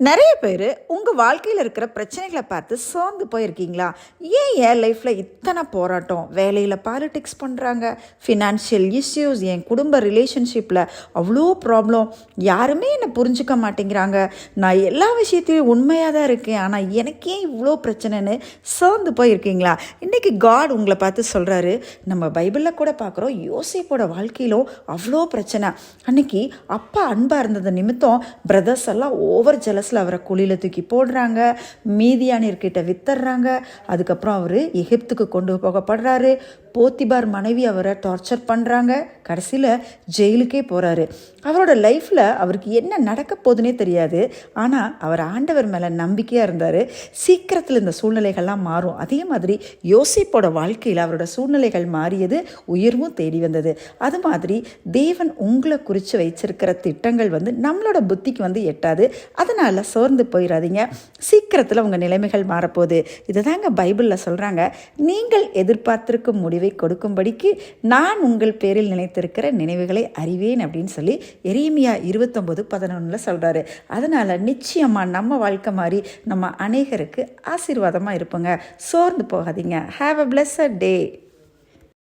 நிறைய பேர் உங்கள் வாழ்க்கையில் இருக்கிற பிரச்சனைகளை பார்த்து சோர்ந்து போயிருக்கீங்களா? ஏன் என் லைஃப்பில் இத்தனை போராட்டம், வேலையில் பாலிடிக்ஸ் பண்ணுறாங்க, ஃபினான்ஷியல் இஷ்யூஸ், என் குடும்ப ரிலேஷன்ஷிப்பில் அவ்வளோ ப்ராப்ளம், யாருமே என்னை புரிஞ்சுக்க மாட்டேங்கிறாங்க, நான் எல்லா விஷயத்தையும் உண்மையாக தான் இருக்கேன், ஆனால் எனக்கே இவ்வளோ பிரச்சனைன்னு சோர்ந்து போயிருக்கீங்களா? இன்றைக்கி காட் உங்களை பார்த்து சொல்கிறாரு. நம்ம பைபிளில் கூட பார்க்குறோம், யோசேப்போட வாழ்க்கையிலும் அவ்வளோ பிரச்சனை. அன்னைக்கு அப்பா அன்பாக இருந்தது நிமித்தம் பிரதர்ஸ் எல்லாம் ஓவர் ஜெலஸில் அவரை குழியில் தூக்கி போடுறாங்க, மீதியானியர்கிட்ட வித்துடுறாங்க. அதுக்கப்புறம் அவர் எகிப்துக்கு கொண்டு போகப்படுறாரு. போத்திபார் மனைவி அவரை டார்ச்சர் பண்ணுறாங்க. கடைசியில் ஜெயிலுக்கே போகிறாரு. அவரோட லைஃப்பில் அவருக்கு என்ன நடக்க போகுதுன்னே தெரியாது. ஆனால் அவர் ஆண்டவர் மேலே நம்பிக்கையாக இருந்தார். சீக்கிரத்தில் இந்த சூழ்நிலைகள்லாம் மாறும். அதே மாதிரி யோசேப்போட வாழ்க்கையில் அவரோட சூழ்நிலைகள் மாறியது, உயர்வும் தேடி வந்தது. அது மாதிரி தேவன் உங்களை குறித்து வைச்சிருக்கிற திட்டங்கள் நம்மளோட புத்திக்கு எட்டாது. அதனால் சோர்ந்து போயிடாதீங்க. சீக்கிரத்தில் உங்கள் நிலைமைகள் மாறப்போகுது. இதை தாங்க பைபிளில் சொல்கிறாங்க. நீங்கள் எதிர்பார்த்திருக்கும் முடிவை கொடுக்கும்படிக்கு நான் உங்கள் பேரில் நினைத்திருக்கிற நினைவுகளை அறிவேன் அப்படின்னு சொல்லி எரேமியா 29:11 சொல்கிறாரு. அதனால் நிச்சயமாக நம்ம வாழ்க்கை மாதிரி நம்ம அநேகருக்கு ஆசீர்வாதமாக இருப்போங்க. சோர்ந்து போகாதீங்க. Have a blessed day.